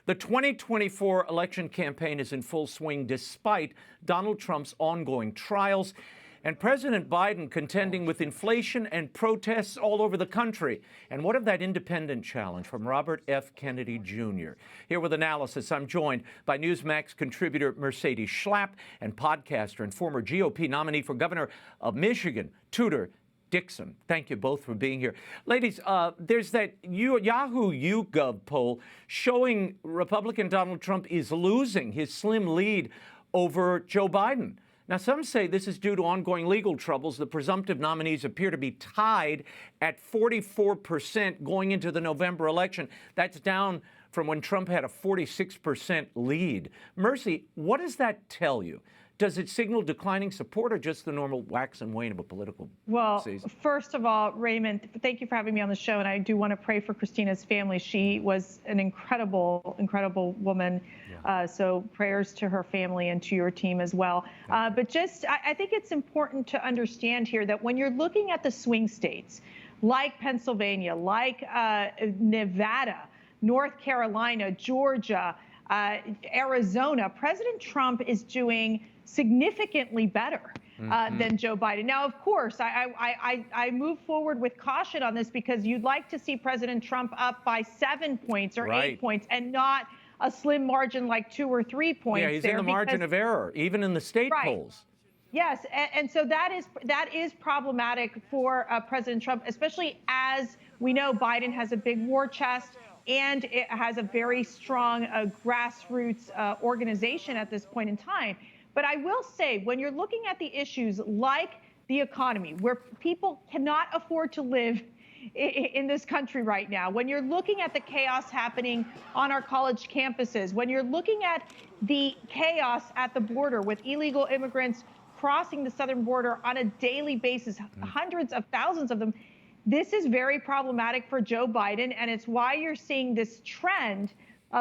The 2024 election campaign is in full swing despite Donald Trump's ongoing trials and President Biden contending with inflation and protests all over the country. And what of that independent challenge from Robert F. Kennedy Jr.? Here with analysis, I'm joined by Newsmax contributor Mercedes Schlapp and podcaster and former GOP nominee for governor of Michigan, Tudor Dixon. Thank you both for being here. Ladies, there's that Yahoo YouGov poll showing Republican Donald Trump is losing his slim lead over Joe Biden. Now, some say this is due to ongoing legal troubles. The presumptive nominees appear to be tied at 44% going into the November election. That's down from when Trump had a 46% lead. Mercy, what does that tell you? Does it signal declining support or just the normal wax and wane of a political season? First of all, Raymond, thank you for having me on the show. And I do want to pray for Christina's family. She was an incredible, incredible woman. Yeah. So prayers to her family and to your team as well. But I think it's important to understand here that when you're looking at the swing states, like Pennsylvania, like Nevada, North Carolina, Georgia, Arizona, President Trump is doing significantly better than Joe Biden. Now, of course, I move forward with caution on this because you'd like to see President Trump up by 7 points or 8 points and not a slim margin like 2 or 3 points. Yeah, he's in the margin of error, even in the state polls. Yes, and so that is problematic for President Trump, especially as we know Biden has a big war chest and it has a very strong grassroots organization at this point in time. But I will say, when you're looking at the issues like the economy, where people cannot afford to live in this country right now, when you're looking at the chaos happening on our college campuses, when you're looking at the chaos at the border with illegal immigrants crossing the southern border on a daily basis, hundreds of thousands of them, this is very problematic for Joe Biden, and it's why you're seeing this trend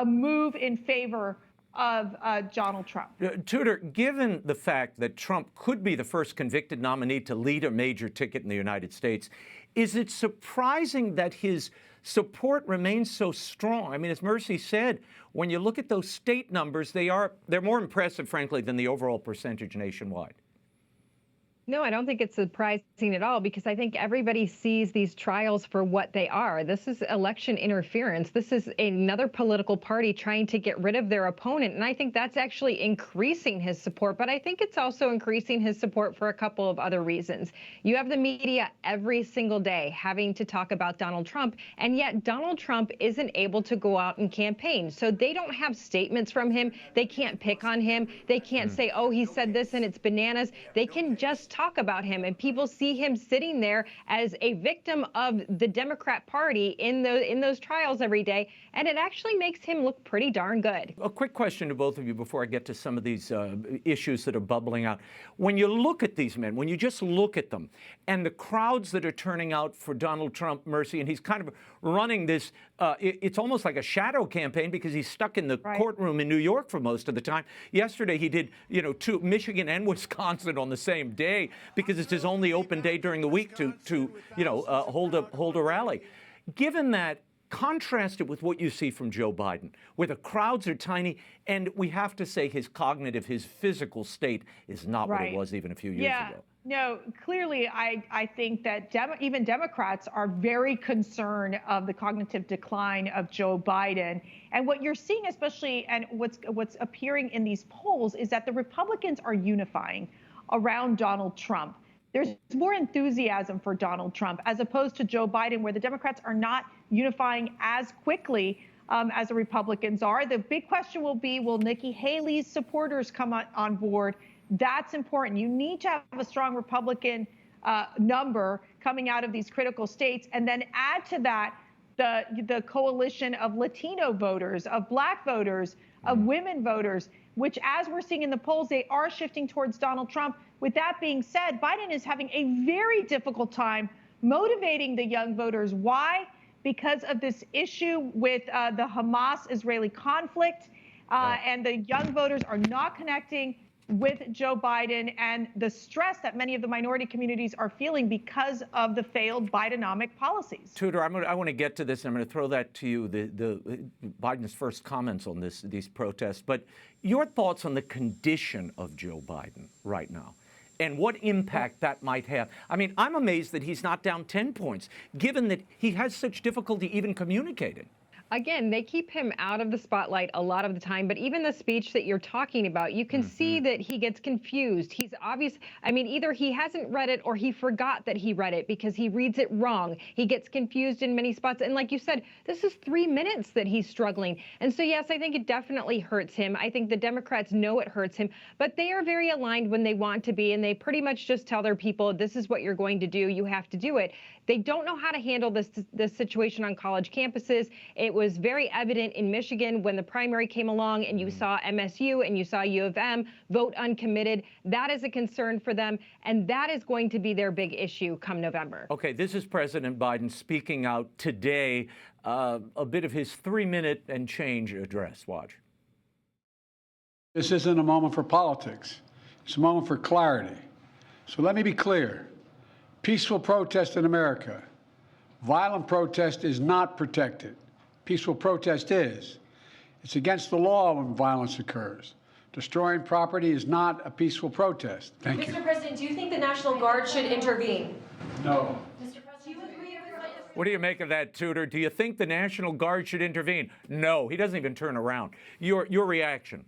move in favor of Donald Trump. Tudor, given the fact that Trump could be the first convicted nominee to lead a major ticket in the United States, is it surprising that his support remains so strong? I mean, as Mercy said, when you look at those state numbers, they're more impressive, frankly, than the overall percentage nationwide. No, I don't think it's surprising at all, because I think everybody sees these trials for what they are. This is election interference. This is another political party trying to get rid of their opponent. And I think that's actually increasing his support. But I think it's also increasing his support for a couple of other reasons. You have the media every single day having to talk about Donald Trump, and yet Donald Trump isn't able to go out and campaign. So they don't have statements from him. They can't pick on him. They can't say, oh, he said this and it's bananas. They can just talk about him, and people see him sitting there as a victim of the Democrat Party in those trials every day, and it actually makes him look pretty darn good. A quick question to both of you before I get to some of these issues that are bubbling out. When you look at these men, when you just look at them, and the crowds that are turning out for Donald Trump, Mercy, and he's kind of running this, it's almost like a shadow campaign because he's stuck in the courtroom in New York for most of the time. Yesterday he did, Michigan and Wisconsin on the same day, because it's his only open day during the week to hold a rally. Given that, contrast it with what you see from Joe Biden, where the crowds are tiny, and we have to say his physical state is not what it was even a few years ago. No, clearly, I think that even Democrats are very concerned of the cognitive decline of Joe Biden. And what you're seeing, especially, and what's appearing in these polls, is that the Republicans are unifying around Donald Trump. There's more enthusiasm for Donald Trump as opposed to Joe Biden, where the Democrats are not unifying as quickly as the Republicans are. The big question will be, will Nikki Haley's supporters come on board? That's important. You need to have a strong Republican number coming out of these critical states, and then add to that the coalition of Latino voters, of Black voters, of women voters, which, as we're seeing in the polls, they are shifting towards Donald Trump. With that being said, Biden is having a very difficult time motivating the young voters. Why? Because of this issue with the Hamas-Israeli conflict, and the young voters are not connecting with Joe Biden and the stress that many of the minority communities are feeling because of the failed Bidenomic policies. Tudor, I want to get to this, and I'm going to throw that to you, Biden's first comments on these protests. But your thoughts on the condition of Joe Biden right now and what impact that might have. I mean, I'm amazed that he's not down 10 points, given that he has such difficulty even communicating. Again, they keep him out of the spotlight a lot of the time, but even the speech that you're talking about, you can see that he gets confused. He's obvious. I mean, either he hasn't read it or he forgot that he read it because he reads it wrong. He gets confused in many spots. And like you said, this is 3 minutes that he's struggling. And so, yes, I think it definitely hurts him. I think the Democrats know it hurts him, but they are very aligned when they want to be. And they pretty much just tell their people, this is what you're going to do. You have to do it. They don't know how to handle this situation on college campuses. It was very evident in Michigan when the primary came along and you saw MSU and you saw U of M vote uncommitted. That is a concern for them, and that is going to be their big issue come November. Okay, this is President Biden speaking out today, a bit of his 3-minute and change address. Watch. This isn't a moment for politics. It's a moment for clarity. So let me be clear. Peaceful protest in America. Violent protest is not protected. Peaceful protest is. It's against the law when violence occurs. Destroying property is not a peaceful protest. Thank you. Mr. President, do you think the National Guard should intervene? No. Mr. President, do you agree with this? What do you make of that, Tudor? Do you think the National Guard should intervene? No, he doesn't even turn around. Your reaction?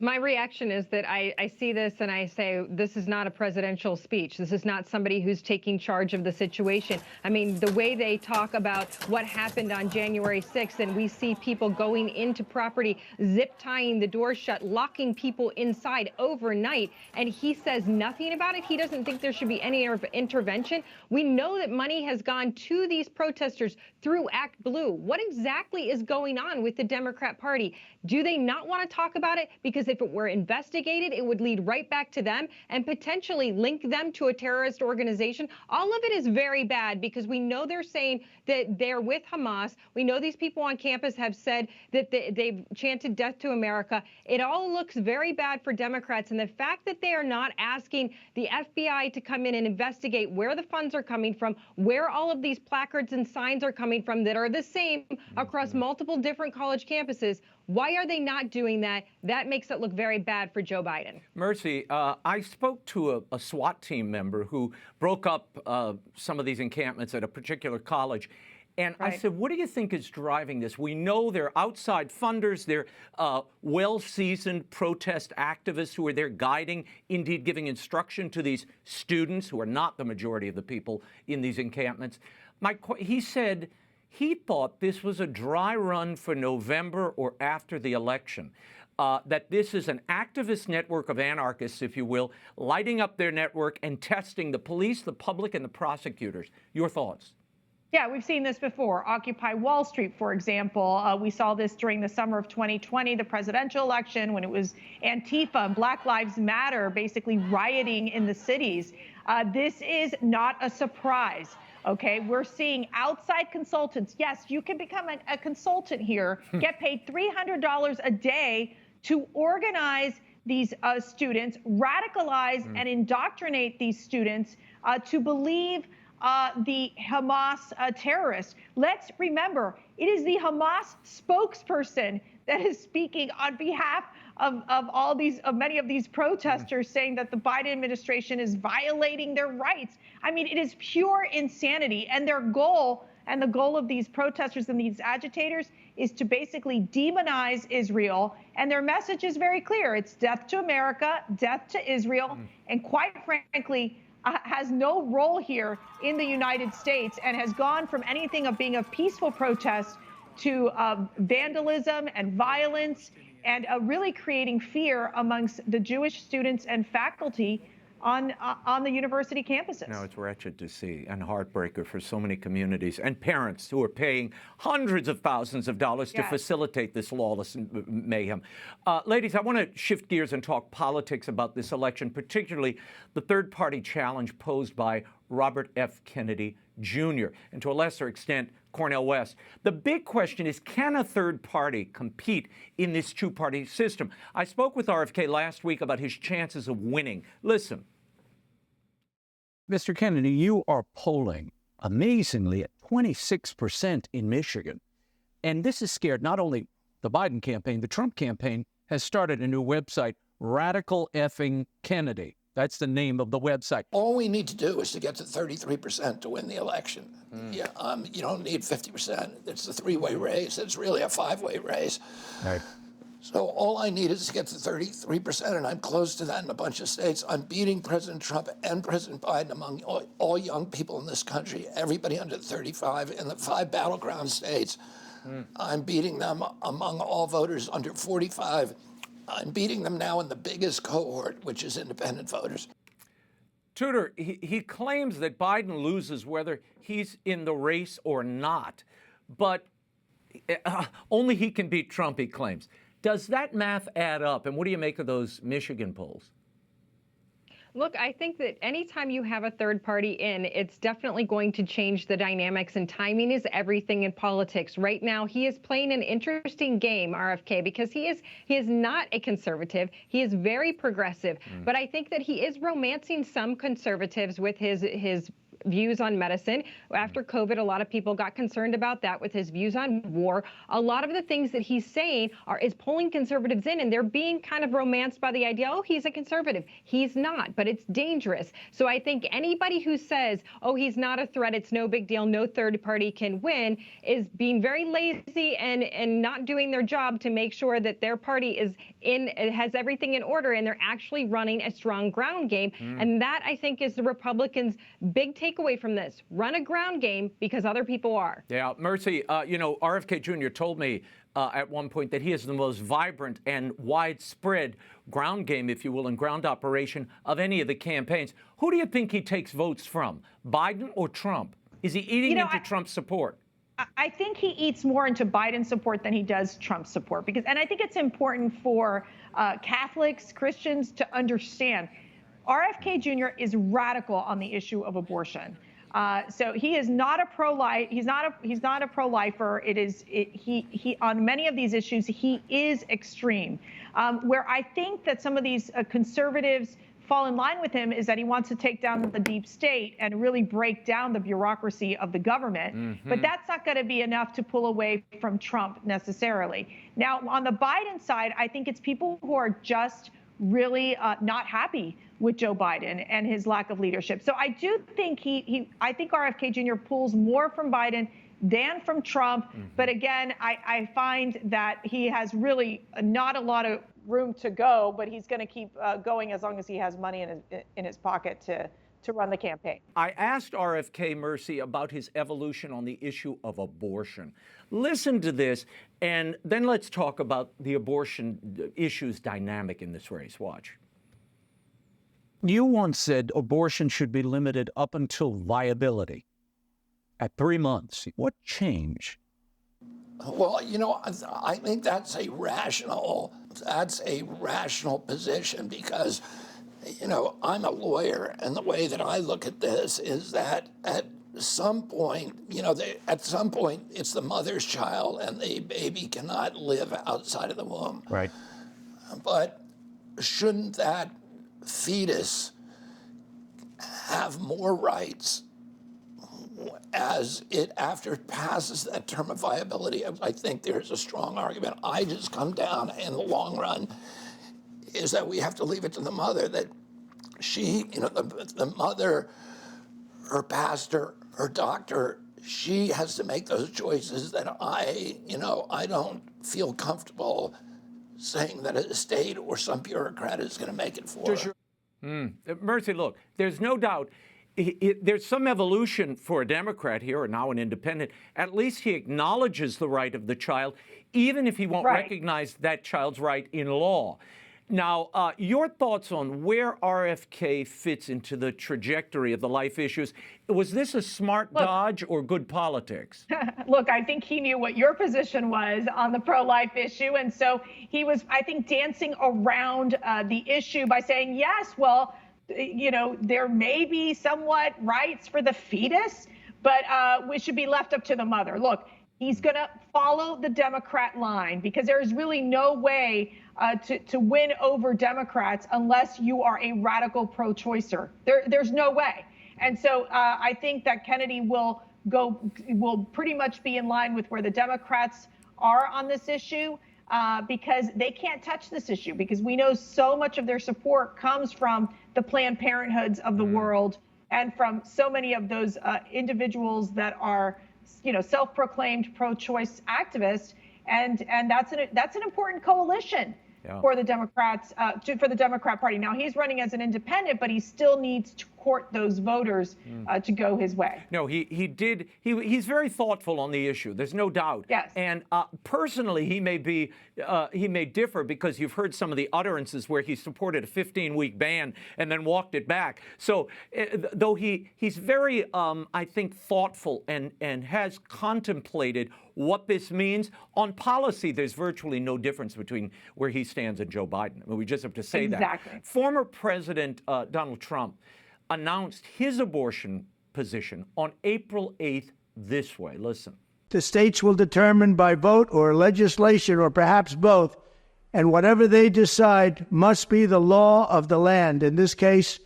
My reaction is that I see this and I say, this is not a presidential speech. This is not somebody who's taking charge of the situation. I mean, the way they talk about what happened on January 6th, and we see people going into property, zip tying the doors shut, locking people inside overnight, and he says nothing about it. He doesn't think there should be any intervention. We know that money has gone to these protesters through Act Blue. What exactly is going on with the Democrat Party? Do they not want to talk about it? Because if it were investigated, it would lead right back to them and potentially link them to a terrorist organization. All of it is very bad because we know they're saying that they're with Hamas. We know these people on campus have said that they've chanted death to America. It all looks very bad for Democrats. And the fact that they are not asking the FBI to come in and investigate where the funds are coming from, where all of these placards and signs are coming from that are the same across multiple different college campuses, why are they not doing that? That makes it look very bad for Joe Biden. Mercy, I spoke to a SWAT team member who broke up some of these encampments at a particular college. And I said, what do you think is driving this? We know they're outside funders. They're well-seasoned protest activists who are there guiding, indeed giving instruction to these students who are not the majority of the people in these encampments. He said he thought this was a dry run for November or after the election, that this is an activist network of anarchists, if you will, lighting up their network and testing the police, the public, and the prosecutors. Your thoughts? Yeah, we've seen this before. Occupy Wall Street, for example. We saw this during the summer of 2020, the presidential election, when it was Antifa and Black Lives Matter basically rioting in the cities. This is not a surprise. Okay, we're seeing outside consultants. Yes, you can become a consultant here, get paid $300 a day to organize these students, radicalize and indoctrinate these students to believe the Hamas terrorists. Let's remember, it is the Hamas spokesperson that is speaking on behalf of many of these protesters, saying that the Biden administration is violating their rights. I mean, it is pure insanity. And their goal, and the goal of these protesters and these agitators, is to basically demonize Israel. And their message is very clear. It's death to America, death to Israel, and quite frankly, has no role here in the United States, and has gone from anything of being a peaceful protest to vandalism and violence, and really creating fear amongst the Jewish students and faculty on the university campuses. No, it's wretched to see and heartbreaker for so many communities and parents who are paying hundreds of thousands of dollars to facilitate this lawless mayhem. Ladies, I want to shift gears and talk politics about this election, particularly the third-party challenge posed by Robert F. Kennedy Jr., and to a lesser extent, Cornell West. The big question is, can a third party compete in this two-party system? I spoke with RFK last week about his chances of winning. Listen. Mr. Kennedy, you are polling amazingly at 26% in Michigan. And this has scared not only the Biden campaign, the Trump campaign has started a new website, Radical Effing Kennedy. That's the name of the website. All we need to do is to get to 33% to win the election. You don't need 50%. It's a three-way race. It's really a five-way race. Right. So all I need is to get to 33%, and I'm close to that in a bunch of states. I'm beating President Trump and President Biden among all young people in this country, everybody under 35 in the 5 battleground states. I'm beating them among all voters under 45. I'm beating them now in the biggest cohort, which is independent voters. Tudor, he claims that Biden loses whether he's in the race or not, but only he can beat Trump, he claims. Does that math add up? And what do you make of those Michigan polls? Look, I think that anytime you have a third party in, it's definitely going to change the dynamics, and timing is everything in politics. Right now, he is playing an interesting game, RFK, because he is not a conservative. He is very progressive, but I think that he is romancing some conservatives with his views on medicine. After COVID, a lot of people got concerned about that with his views on war. A lot of the things that he's saying is pulling conservatives in, and they're being kind of romanced by the idea, oh, he's a conservative. He's not, but it's dangerous. So I think anybody who says, oh, he's not a threat, it's no big deal, no third party can win, is being very lazy and not doing their job to make sure that their party has everything in order, and they're actually running a strong ground game. And that, I think, is the Republicans' big takeaway from this. Run a ground game because other people are. Yeah, Mercy, RFK Jr. told me at one point that he is the most vibrant and widespread ground game, if you will, and ground operation of any of the campaigns. Who do you think he takes votes from, Biden or Trump? Is he eating into Trump's support? I think he eats more into Biden support than he does Trump support, and I think it's important for Catholics, Christians to understand RFK Jr. is radical on the issue of abortion. So he is not a pro-life. He's not a pro-lifer. He on many of these issues he is extreme. Where I think that some of these conservatives fall in line with him is that he wants to take down the deep state and really break down the bureaucracy of the government. But that's not going to be enough to pull away from Trump necessarily. Now, on the Biden side, I think it's people who are just really not happy with Joe Biden and his lack of leadership. So I do think I think RFK Jr. pulls more from Biden than from Trump. But again, I find that he has really not a lot of room to go, but he's going to keep going as long as he has money in his pocket to run the campaign. I asked RFK, Mercy, about his evolution on the issue of abortion. Listen to this, and then let's talk about the abortion issue's dynamic in this race. Watch. You once said abortion should be limited up until viability at 3 months. What changed? Well, I think that's a rational position because, I'm a lawyer, and the way that I look at this is that at some point, it's the mother's child, and the baby cannot live outside of the womb. Right. But shouldn't that fetus have more rights after it passes that term of viability? I think there's a strong argument. I just come down in the long run is that we have to leave it to the mother, that she, the mother, her pastor, her doctor, she has to make those choices that I don't feel comfortable saying that a state or some bureaucrat is going to make it for her. Mercy, look, there's no doubt there's some evolution for a Democrat here, or now an independent. At least he acknowledges the right of the child, even if he won't recognize that child's right in law. Now, your thoughts on where RFK fits into the trajectory of the life issues. Was this a smart dodge or good politics? Look, I think he knew what your position was on the pro-life issue. And so he was, I think, dancing around the issue by saying, yes, well, there may be somewhat rights for the fetus, but it should be left up to the mother. Look, he's going to follow the Democrat line because there is really no way to win over Democrats unless you are a radical pro-choicer. There's no way. And so I think that Kennedy will pretty much be in line with where the Democrats are on this issue because they can't touch this issue because we know so much of their support comes from the Planned Parenthoods of the world and from so many of those individuals that are, self-proclaimed pro-choice activists, and that's an important coalition for the Democrats, for the Democrat Party. Now he's running as an independent, but he still needs to court those voters to go his way. No, he's very thoughtful on the issue. There's no doubt. Yes. And personally, he may differ because you've heard some of the utterances where he supported a 15-week ban and then walked it back. So though he's very, I think, thoughtful and has contemplated what this means on policy, there's virtually no difference between where he stands and Joe Biden. I mean, we just have to say Exactly. that. Former President Donald Trump announced his abortion position on April 8th this way. Listen. The states will determine by vote or legislation or perhaps both, and whatever they decide must be the law of the land. In this case,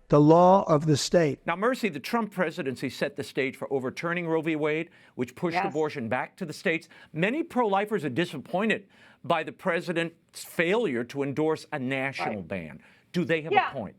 the law of the state. Now, Mercy, the Trump presidency set the stage for overturning Roe v. Wade, which pushed abortion back to the states. Many pro-lifers are disappointed by the president's failure to endorse a national ban. Do they have a point?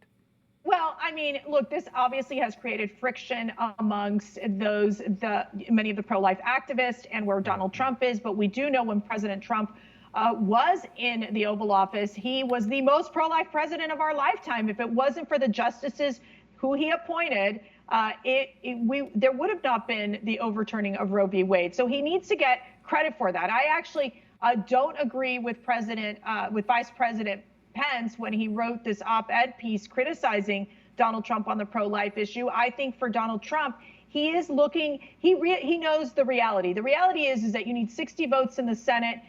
Well, I mean, look, this obviously has created friction amongst many of the pro-life activists and where Donald Trump is. But we do know when President Trump was in the Oval Office, he was the most pro-life president of our lifetime. If it wasn't for the justices who he appointed, there would have not been the overturning of Roe v. Wade. So he needs to get credit for that. I actually don't agree with Vice President Pence when he wrote this op-ed piece criticizing Donald Trump on the pro-life issue. I think for Donald Trump, he is looking, he knows the reality. The reality is that you need 60 votes in the Senate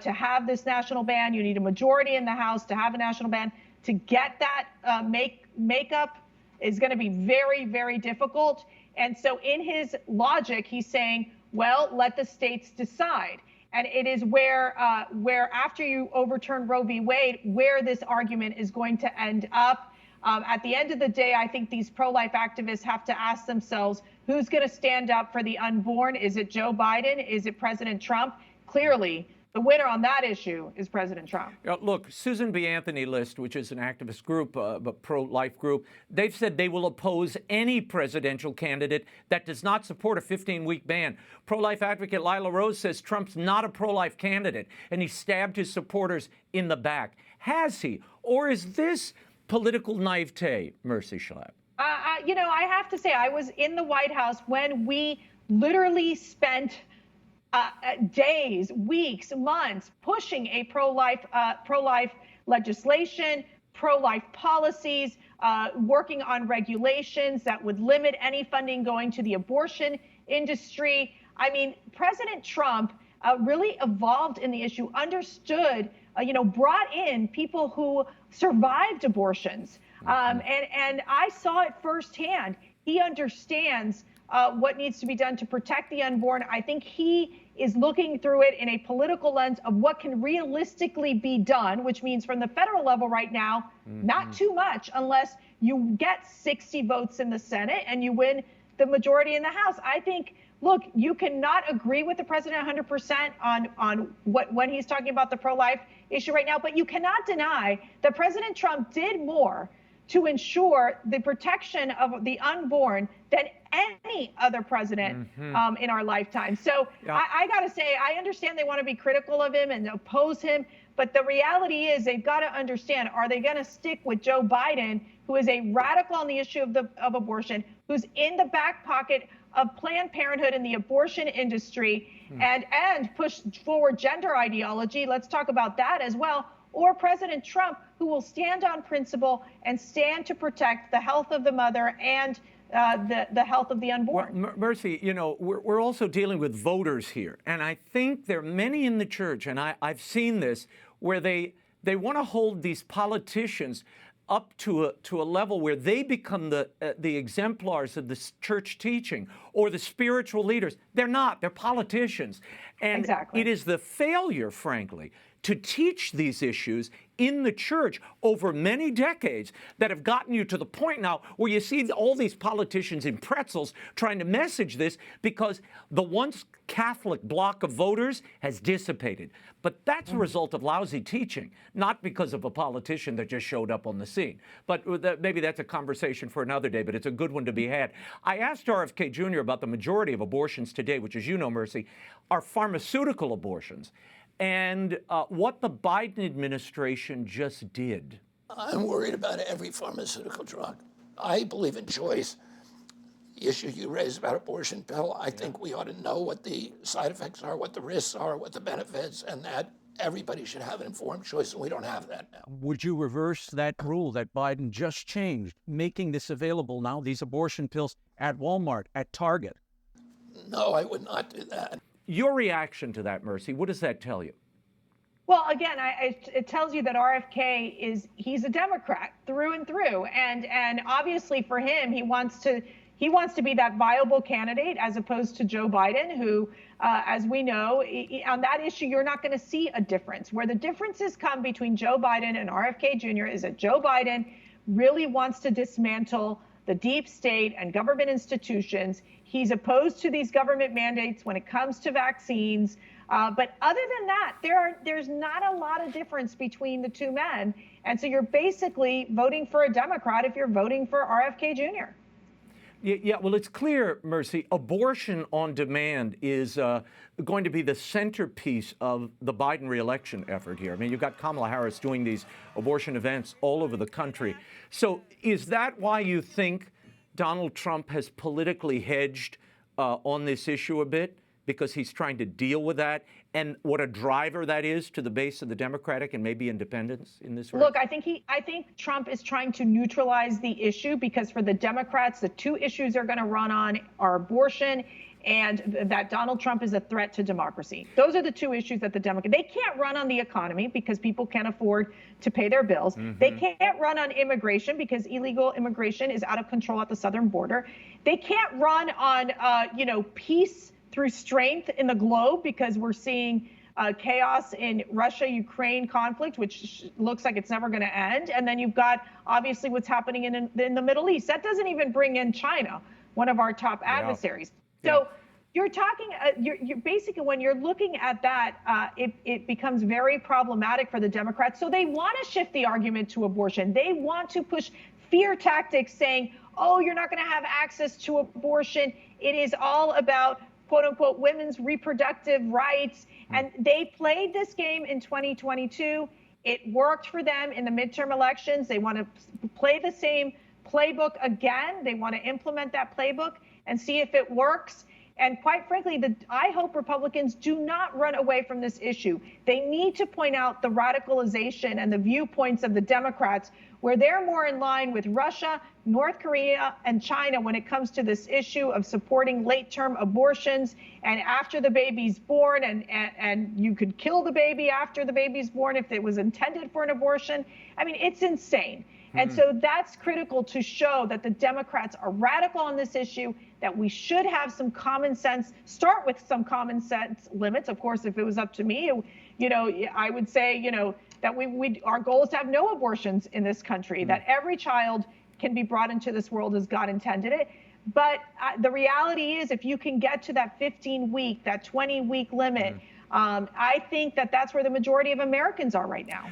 to have this national ban. You need a majority in the House to have a national ban. To get that makeup is going to be very, very difficult. And so in his logic, he's saying, well, let the states decide. And it is where after you overturn Roe v. Wade, where this argument is going to end up. At the end of the day, I think these pro-life activists have to ask themselves, who's going to stand up for the unborn? Is it Joe Biden? Is it President Trump? Clearly, the winner on that issue is President Trump. Look, Susan B. Anthony List, which is an activist group, a pro-life group, they've said they will oppose any presidential candidate that does not support a 15-week ban. Pro-life advocate Lila Rose says Trump's not a pro-life candidate, and he stabbed his supporters in the back. Has he? Or is this political naivete, Mercy Schlapp? I have to say, I was in the White House when we literally spent days, weeks, months pushing a pro-life legislation, pro-life policies, working on regulations that would limit any funding going to the abortion industry. I mean, President Trump really evolved in the issue, understood, brought in people who survived abortions. And I saw it firsthand. He understands what needs to be done to protect the unborn. I think he is looking through it in a political lens of what can realistically be done, which means from the federal level right now, not too much unless you get 60 votes in the Senate and you win the majority in the House. I think, look, you cannot agree with the president 100% on when he's talking about the pro-life issue right now, but you cannot deny that President Trump did more to ensure the protection of the unborn than any other president in our lifetime. So I got to say, I understand they want to be critical of him and oppose him, but the reality is they've got to understand, are they going to stick with Joe Biden, who is a radical on the issue of abortion, who's in the back pocket of Planned Parenthood and the abortion industry and push forward gender ideology? Let's talk about that as well. Or President Trump, who will stand on principle and stand to protect the health of the mother and the health of the unborn. Well, Mercy, we're also dealing with voters here. And I think there are many in the church, and I've seen this, where they want to hold these politicians up to a level where they become the exemplars of the church teaching or the spiritual leaders. They're not. They're politicians. And exactly. It is the failure, frankly, to teach these issues in the church over many decades that have gotten you to the point now where you see all these politicians in pretzels trying to message this because the once Catholic bloc of voters has dissipated. But that's a result of lousy teaching, not because of a politician that just showed up on the scene. But maybe that's a conversation for another day, but it's a good one to be had. I asked RFK Jr. about the majority of abortions today, which, as you know, Mercy, are pharmaceutical abortions, and what the Biden administration just did. I'm worried about every pharmaceutical drug. I believe in choice. The issue you raised about abortion pill, I think we ought to know what the side effects are, what the risks are, what the benefits, and that everybody should have an informed choice, and we don't have that now. Would you reverse that rule that Biden just changed, making this available now, these abortion pills, at Walmart, at Target? No, I would not do that. Your reaction to that, Mercy, what does that tell you? Well, again, it tells you that RFK he's a Democrat through and through, and obviously for him, he wants to be that viable candidate as opposed to Joe Biden, who, as we know, on that issue, you're not going to see a difference. Where the differences come between Joe Biden and RFK Jr. is that Joe Biden really wants to dismantle the deep state and government institutions. He's opposed to these government mandates when it comes to vaccines. But other than that, there's not a lot of difference between the two men. And so you're basically voting for a Democrat if you're voting for RFK Jr. Yeah, well, it's clear, Mercy, abortion on demand is going to be the centerpiece of the Biden reelection effort here. I mean, you've got Kamala Harris doing these abortion events all over the country. So is that why you think Donald Trump has politically hedged on this issue a bit? Because he's trying to deal with that, and what a driver that is to the base of the Democratic and maybe independents in this race? Look, I think Trump is trying to neutralize the issue, because for the Democrats, the two issues they're going to run on are abortion and that Donald Trump is a threat to democracy. Those are the two issues that the Democrats, they can't run on the economy because people can't afford to pay their bills. Mm-hmm. They can't run on immigration because illegal immigration is out of control at the southern border. They can't run on, peace through strength in the globe, because we're seeing chaos in Russia-Ukraine conflict, which looks like it's never going to end. And then you've got obviously what's happening in the Middle East. That doesn't even bring in China, one of our top adversaries. So you're talking, you're basically, when you're looking at that, it becomes very problematic for the Democrats. So they want to shift the argument to abortion. They want to push fear tactics, saying, oh, you're not going to have access to abortion. It is all about, quote unquote, women's reproductive rights. And they played this game in 2022. It worked for them in the midterm elections. They want to play the same playbook again. They want to implement that playbook and see if it works. And quite frankly, I hope Republicans do not run away from this issue. They need to point out the radicalization and the viewpoints of the Democrats, where they're more in line with Russia, North Korea, and China when it comes to this issue of supporting late-term abortions and after the baby's born, and you could kill the baby after the baby's born if it was intended for an abortion. I mean, it's insane. And so that's critical to show that the Democrats are radical on this issue, that we should have some common sense, start with some common sense limits. Of course, if it was up to me, I would say, that our goal is to have no abortions in this country, that every child can be brought into this world as God intended it. But the reality is, if you can get to that 15-week, that 20-week limit, I think that that's where the majority of Americans are right now.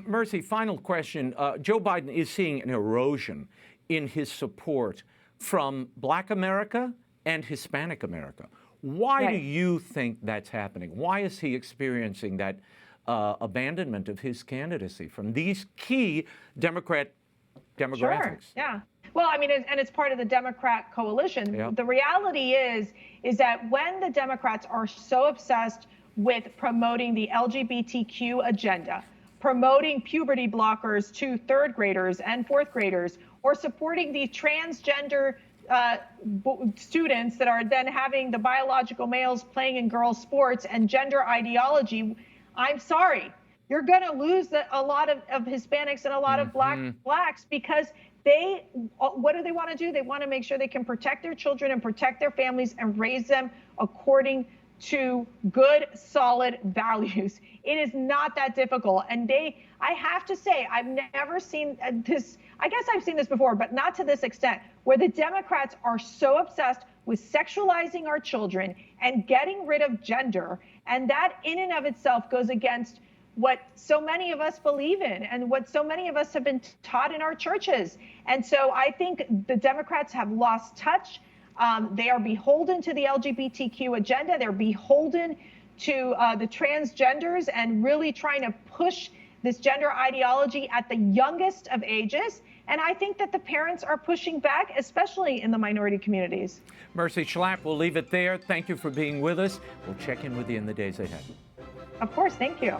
Mercy, final question. Joe Biden is seeing an erosion in his support from Black America and Hispanic America. Why do you think that's happening? Why is he experiencing that abandonment of his candidacy from these key Democrat demographics? Sure. Yeah. Well, I mean, and it's part of the Democrat coalition. Yep. The reality is that when the Democrats are so obsessed with promoting the LGBTQ agenda, promoting puberty blockers to third graders and fourth graders, or supporting the transgender students that are then having the biological males playing in girls' sports and gender ideology, I'm sorry. you're going to lose a lot of Hispanics and a lot of blacks because what do they want to do? They want to make sure they can protect their children and protect their families and raise them according to good, solid values. It is not that difficult. And I have to say, I've never seen this. I guess I've seen this before, but not to this extent, where the Democrats are so obsessed with sexualizing our children and getting rid of gender. And that in and of itself goes against what so many of us believe in and what so many of us have been taught in our churches. And so I think the Democrats have lost touch. They are beholden to the LGBTQ agenda. They're beholden to the transgenders and really trying to push this gender ideology at the youngest of ages. And I think that the parents are pushing back, especially in the minority communities. Mercy Schlapp, we'll leave it there. Thank you for being with us. We'll check in with you in the days ahead. Of course, thank you.